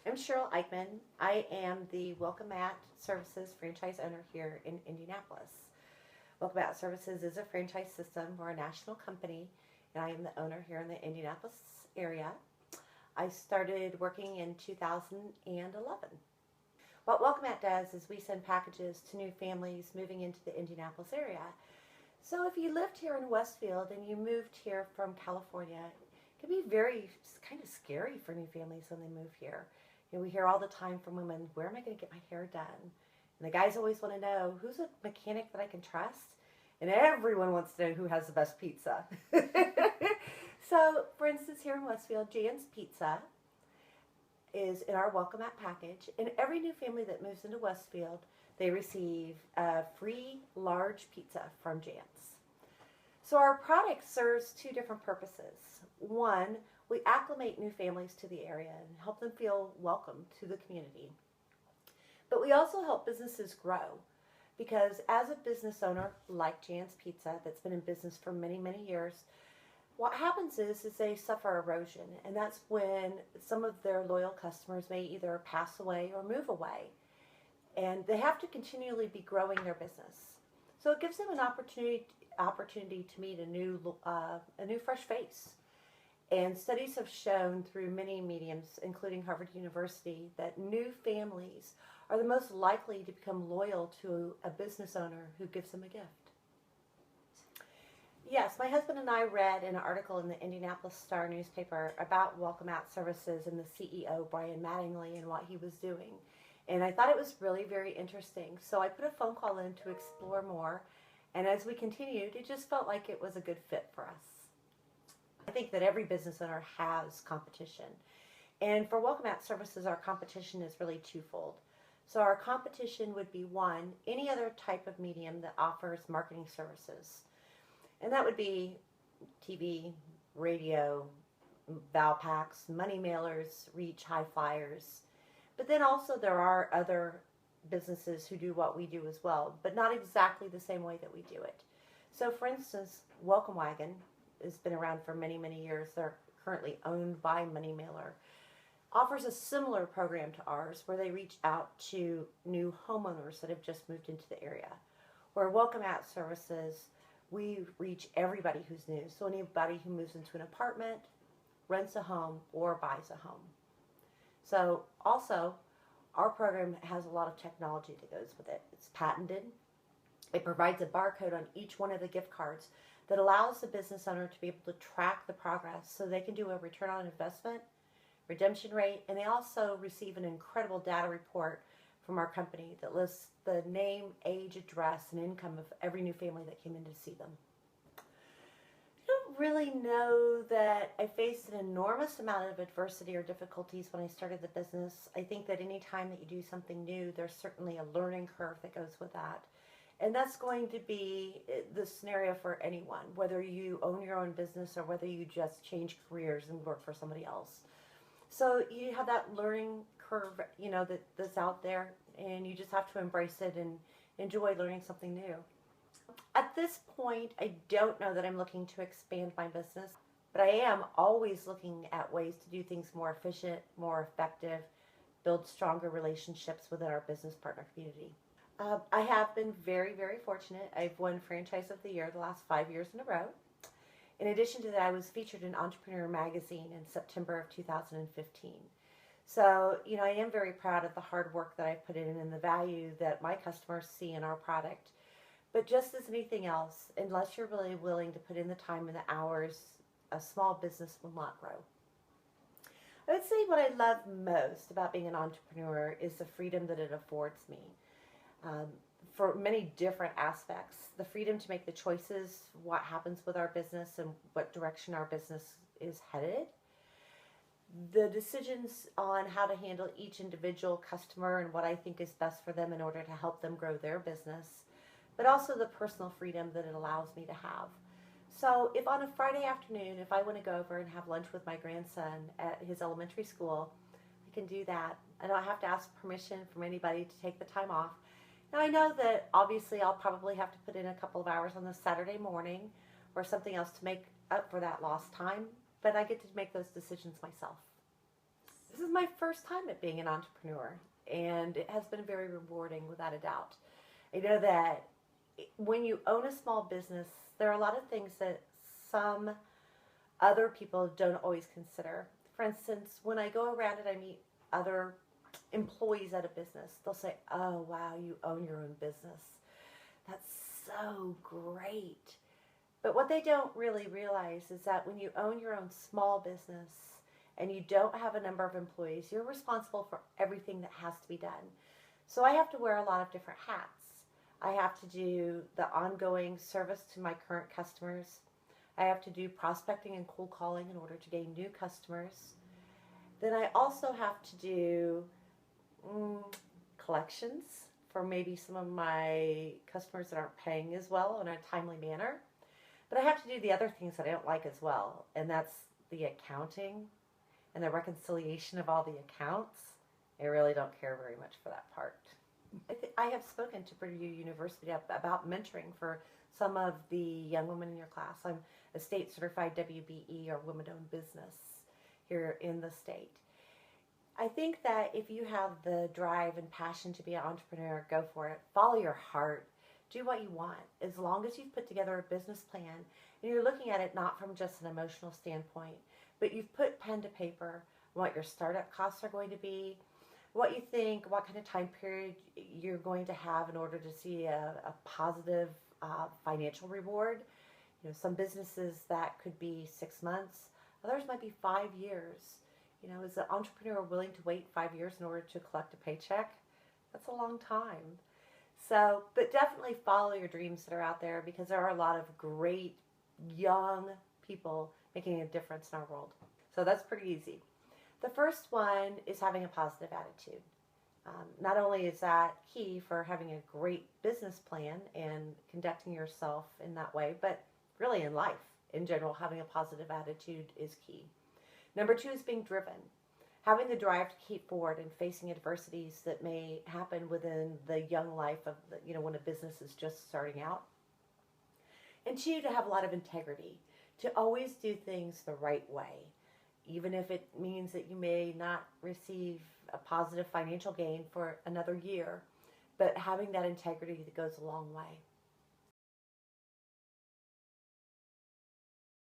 I'm Sheryl Eickman. I am the WelcomeMat Services franchise owner here in Indianapolis. WelcomeMat Services is a franchise system. We're a national company, and I am the owner here in the Indianapolis area. I started working in 2011. What WelcomeMat does is we send packages to new families moving into the Indianapolis area. So if you lived here in Westfield and you moved here from California, it can be very kind of scary for new families when they move here. You know, we hear all the time from women, where am I going to get my hair done? And the guys always want to know, who's a mechanic that I can trust? And everyone wants to know who has the best pizza. So, for instance, here in Westfield, Jan's Pizza is in our WelcomeMat package. And every new family that moves into Westfield, they receive a free large pizza from Jan's. So our product serves two different purposes. One, we acclimate new families to the area and help them feel welcome to the community. But we also help businesses grow, because as a business owner like Jan's Pizza that's been in business for many, many years, what happens is they suffer erosion, and that's when some of their loyal customers may either pass away or move away, and they have to continually be growing their business. So it gives them an opportunity to meet a new fresh face. And studies have shown through many mediums, including Harvard University, that new families are the most likely to become loyal to a business owner who gives them a gift. Yes, my husband and I read an article in the Indianapolis Star newspaper about WelcomeMat Services and the CEO, Brian Mattingly, and what he was doing. And I thought it was really very interesting. So I put a phone call in to explore more. And as we continued, it just felt like it was a good fit for us. I think that every business owner has competition. And for WelcomeMat Services, our competition is really twofold. So our competition would be, one, any other type of medium that offers marketing services. And that would be TV, radio, val packs, money mailers, reach, high flyers. But then also there are other businesses who do what we do as well, but not exactly the same way that we do it. So for instance, Welcome Wagon has been around for many, many years. They're currently owned by Money Mailer. Offers a similar program to ours where they reach out to new homeowners that have just moved into the area. Where WelcomeMat Services, we reach everybody who's new. So anybody who moves into an apartment, rents a home, or buys a home. So also, our program has a lot of technology that goes with it. It's patented. It provides a barcode on each one of the gift cards that allows the business owner to be able to track the progress, so they can do a return on investment, redemption rate, and they also receive an incredible data report from our company that lists the name, age, address, and income of every new family that came in to see them. I don't really know that I faced an enormous amount of adversity or difficulties when I started the business. I think that any time that you do something new, there's certainly a learning curve that goes with that. And that's going to be the scenario for anyone, whether you own your own business or whether you just change careers and work for somebody else. So you have that learning curve, that's out there, and you just have to embrace it and enjoy learning something new. At this point, I don't know that I'm looking to expand my business, but I am always looking at ways to do things more efficient, more effective, build stronger relationships within our business partner community. I have been very, very fortunate. I've won Franchise of the Year the last 5 years in a row. In addition to that, I was featured in Entrepreneur Magazine in September of 2015. So, I am very proud of the hard work that I put in and the value that my customers see in our product. But just as anything else, unless you're really willing to put in the time and the hours, a small business will not grow. I would say what I love most about being an entrepreneur is the freedom that it affords me. For many different aspects, the freedom to make the choices, what happens with our business and what direction our business is headed, the decisions on how to handle each individual customer and what I think is best for them in order to help them grow their business, but also the personal freedom that it allows me to have. So if on a Friday afternoon, if I want to go over and have lunch with my grandson at his elementary school, I can do that. I don't have to ask permission from anybody to take the time off. Now I know that obviously I'll probably have to put in a couple of hours on the Saturday morning or something else to make up for that lost time, but I get to make those decisions myself. This is my first time at being an entrepreneur, and it has been very rewarding without a doubt. I know that when you own a small business, there are a lot of things that some other people don't always consider. For instance, when I go around and I meet other employees at a business, they'll say, "Oh, wow, you own your own business. That's so great." But what they don't really realize is that when you own your own small business and you don't have a number of employees, you're responsible for everything that has to be done. So I have to wear a lot of different hats. I have to do the ongoing service to my current customers. I have to do prospecting and cold calling in order to gain new customers. Then I also have to do collections for maybe some of my customers that aren't paying as well in a timely manner. But I have to do the other things that I don't like as well, and that's the accounting and the reconciliation of all the accounts. I really don't care very much for that part. I have spoken to Purdue University about mentoring for some of the young women in your class. I'm a state certified WBE, or women-owned business, here in the state. I think that if you have the drive and passion to be an entrepreneur, go for it. Follow your heart. Do what you want. As long as you've put together a business plan and you're looking at it not from just an emotional standpoint, but you've put pen to paper what your startup costs are going to be, what you think, what kind of time period you're going to have in order to see a positive financial reward. You know, some businesses that could be 6 months, others might be 5 years. You know, is an entrepreneur willing to wait 5 years in order to collect a paycheck? That's a long time. So, but definitely follow your dreams that are out there, because there are a lot of great young people making a difference in our world. So that's pretty easy. The first one is having a positive attitude. Not only is that key for having a great business plan and conducting yourself in that way, but really in life in general, having a positive attitude is key. Number 2 is being driven. Having the drive to keep forward and facing adversities that may happen within the young life of, when a business is just starting out. And 2, to have a lot of integrity, to always do things the right way, even if it means that you may not receive a positive financial gain for another year, but having that integrity that goes a long way.